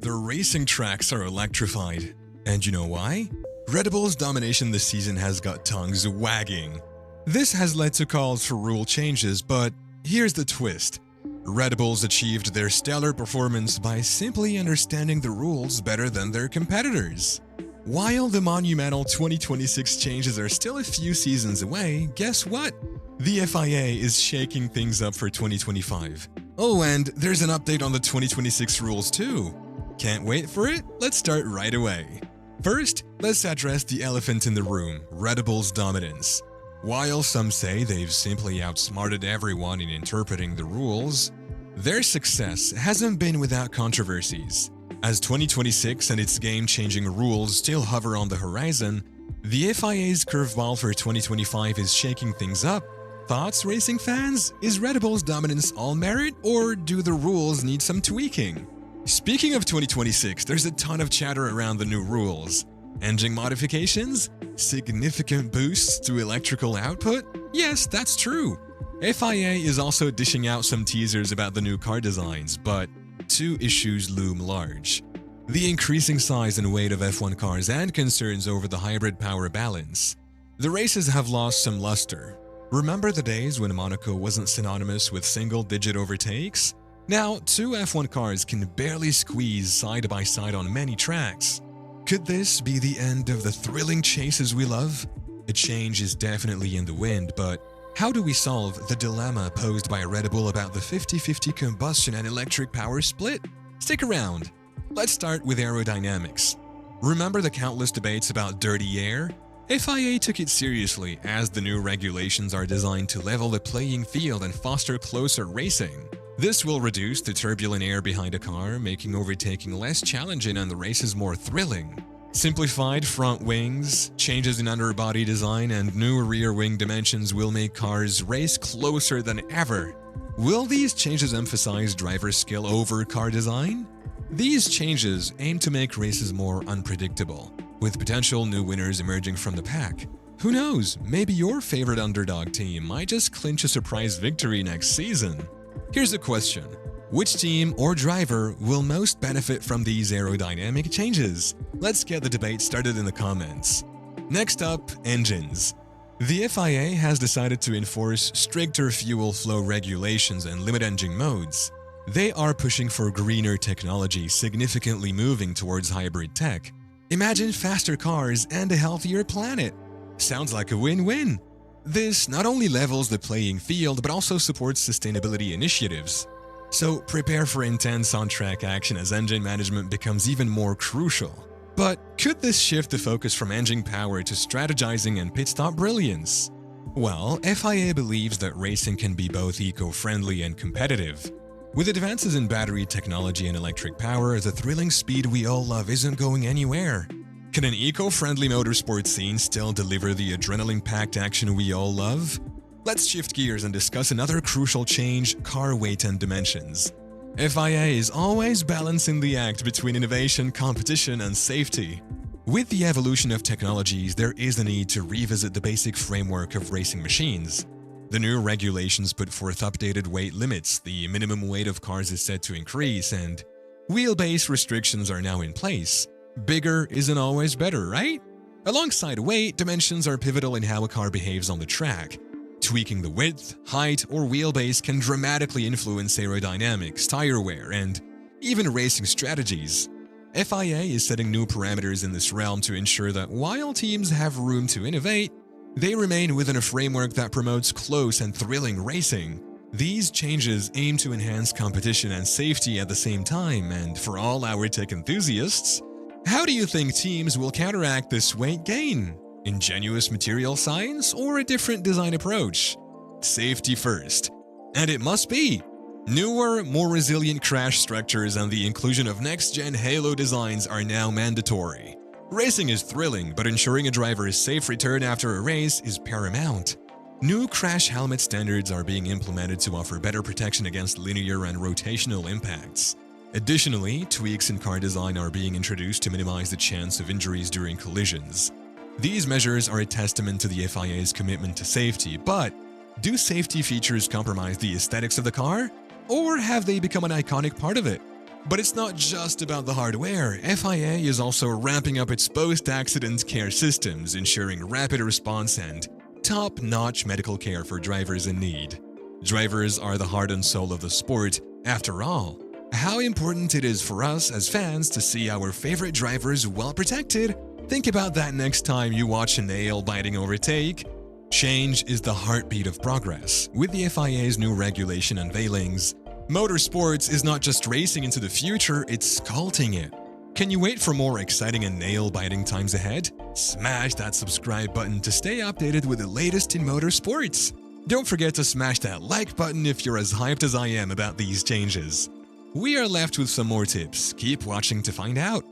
the racing tracks are electrified. And you know why? Red Bull's domination this season has got tongues wagging. This has led to calls for rule changes, but here's the twist. Red Bulls achieved their stellar performance by simply understanding the rules better than their competitors. While the monumental 2026 changes are still a few seasons away, guess what? The FIA is shaking things up for 2025. Oh, and there's an update on the 2026 rules too. Can't wait for it? Let's start right away. First, let's address the elephant in the room, Red Bull's dominance. While some say they've simply outsmarted everyone in interpreting the rules, their success hasn't been without controversies. As 2026 and its game-changing rules still hover on the horizon, the FIA's curveball for 2025 is shaking things up. Thoughts, racing fans? Is Red Bull's dominance all merit, or do the rules need some tweaking? Speaking of 2026, there's a ton of chatter around the new rules. Engine modifications? Significant boosts to electrical output? Yes, that's true. FIA is also dishing out some teasers about the new car designs, but two issues loom large. The increasing size and weight of F1 cars and concerns over the hybrid power balance. The races have lost some luster. Remember the days when Monaco wasn't synonymous with single-digit overtakes? Now, two F1 cars can barely squeeze side by side on many tracks. Could this be the end of the thrilling chases we love? A change is definitely in the wind, but how do we solve the dilemma posed by Red Bull about the 50-50 combustion and electric power split? Stick around. Let's start with aerodynamics. Remember the countless debates about dirty air? FIA took it seriously, as the new regulations are designed to level the playing field and foster closer racing. This will reduce the turbulent air behind a car, making overtaking less challenging and the races more thrilling. Simplified front wings, changes in underbody design, and new rear wing dimensions will make cars race closer than ever. Will these changes emphasize driver skill over car design? These changes aim to make races more unpredictable, with potential new winners emerging from the pack. Who knows, maybe your favorite underdog team might just clinch a surprise victory next season. Here's a question. Which team or driver will most benefit from these aerodynamic changes? Let's get the debate started in the comments. Next up, engines. The FIA has decided to enforce stricter fuel flow regulations and limit engine modes. They are pushing for greener technology, significantly moving towards hybrid tech. Imagine faster cars and a healthier planet. Sounds like a win-win. This not only levels the playing field, but also supports sustainability initiatives. So prepare for intense on-track action as engine management becomes even more crucial. But could this shift the focus from engine power to strategizing and pit stop brilliance? Well, FIA believes that racing can be both eco-friendly and competitive. With advances in battery technology and electric power, the thrilling speed we all love isn't going anywhere. Can an eco-friendly motorsport scene still deliver the adrenaline-packed action we all love? Let's shift gears and discuss another crucial change: car weight and dimensions. FIA is always balancing the act between innovation, competition, and safety. With the evolution of technologies, there is a need to revisit the basic framework of racing machines. The new regulations put forth updated weight limits, the minimum weight of cars is set to increase, and wheelbase restrictions are now in place. Bigger isn't always better, right? Alongside weight, dimensions are pivotal in how a car behaves on the track. Tweaking the width, height, or wheelbase can dramatically influence aerodynamics, tire wear, and even racing strategies. FIA is setting new parameters in this realm to ensure that while teams have room to innovate, they remain within a framework that promotes close and thrilling racing. These changes aim to enhance competition and safety at the same time, and for all our tech enthusiasts, how do you think teams will counteract this weight gain? Ingenious material science or a different design approach? Safety first. And it must be! Newer, more resilient crash structures and the inclusion of next-gen halo designs are now mandatory. Racing is thrilling, but ensuring a driver's safe return after a race is paramount. New crash helmet standards are being implemented to offer better protection against linear and rotational impacts. Additionally, tweaks in car design are being introduced to minimize the chance of injuries during collisions. These measures are a testament to the FIA's commitment to safety, but do safety features compromise the aesthetics of the car? Or have they become an iconic part of it? But it's not just about the hardware. FIA is also ramping up its post-accident care systems, ensuring rapid response and top-notch medical care for drivers in need. Drivers are the heart and soul of the sport. After all, how important it is for us as fans to see our favorite drivers well protected. Think about that next time you watch a nail-biting overtake. Change is the heartbeat of progress. With the FIA's new regulation Unveilings, motorsports is not just racing into the future, it's sculpting it. Can you wait for more exciting and nail-biting times ahead? Smash that subscribe button to stay updated with the latest in motorsports. Don't forget to smash that like button if you're as hyped as I am about these changes. We are left with some more tips. Keep watching to find out.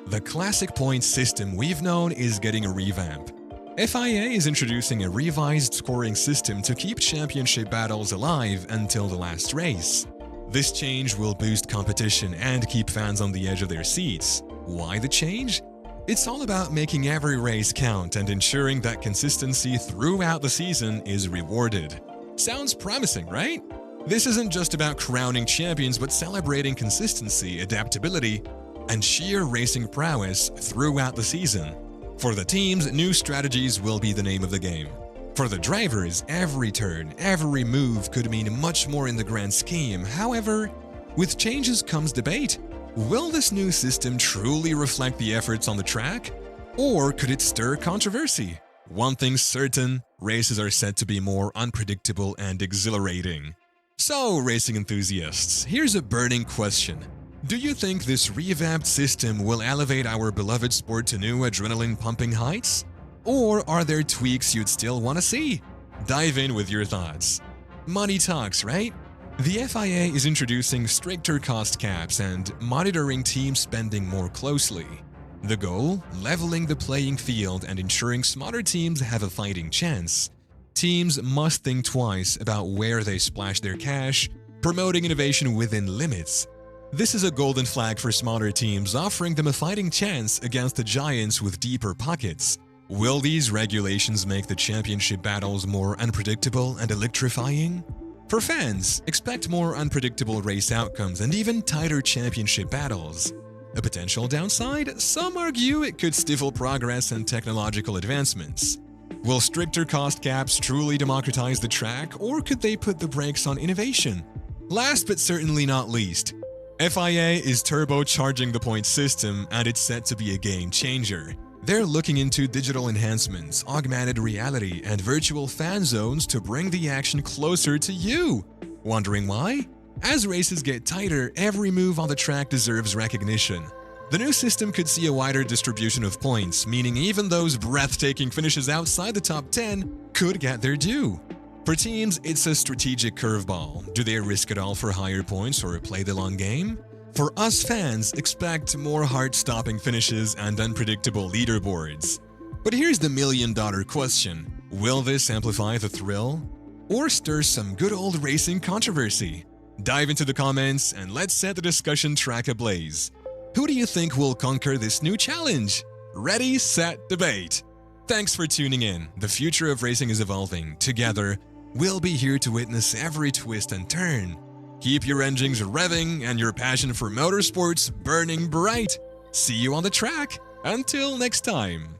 The classic points system we've known is getting a revamp. FIA is introducing a revised scoring system to keep championship battles alive until the last race. This change will boost competition and keep fans on the edge of their seats. Why the change? It's all about making every race count and ensuring that consistency throughout the season is rewarded. Sounds promising, right? This isn't just about crowning champions, but celebrating consistency, adaptability, and sheer racing prowess throughout the season. For the teams, new strategies will be the name of the game. For the drivers, every turn, every move could mean much more in the grand scheme. However, with changes comes debate. Will this new system truly reflect the efforts on the track? Or could it stir controversy? One thing's certain, races are set to be more unpredictable and exhilarating. So, racing enthusiasts, here's a burning question. Do you think this revamped system will elevate our beloved sport to new adrenaline-pumping heights? Or are there tweaks you'd still want to see? Dive in with your thoughts. Money talks, right? The FIA is introducing stricter cost caps and monitoring team spending more closely. The goal? Leveling the playing field and ensuring smaller teams have a fighting chance. Teams must think twice about where they splash their cash, promoting innovation within limits. This is a golden flag for smaller teams, offering them a fighting chance against the giants with deeper pockets. Will these regulations make the championship battles more unpredictable and electrifying? For fans, expect more unpredictable race outcomes and even tighter championship battles. A potential downside? Some argue it could stifle progress and technological advancements. Will stricter cost caps truly democratize the track, or could they put the brakes on innovation? Last but certainly not least, FIA is turbocharging the points system, and it's set to be a game changer. They're looking into digital enhancements, augmented reality, and virtual fan zones to bring the action closer to you. Wondering why? As races get tighter, every move on the track deserves recognition. The new system could see a wider distribution of points, meaning even those breathtaking finishes outside the top 10 could get their due. For teams, it's a strategic curveball. Do they risk it all for higher points or play the long game? For us fans, expect more heart-stopping finishes and unpredictable leaderboards. But here's the million-dollar question. Will this amplify the thrill? Or stir some good old racing controversy? Dive into the comments and let's set the discussion track ablaze. Who do you think will conquer this new challenge? Ready, set, debate! Thanks for tuning in. The future of racing is evolving. Together, we'll be here to witness every twist and turn. Keep your engines revving and your passion for motorsports burning bright. See you on the track. Until next time.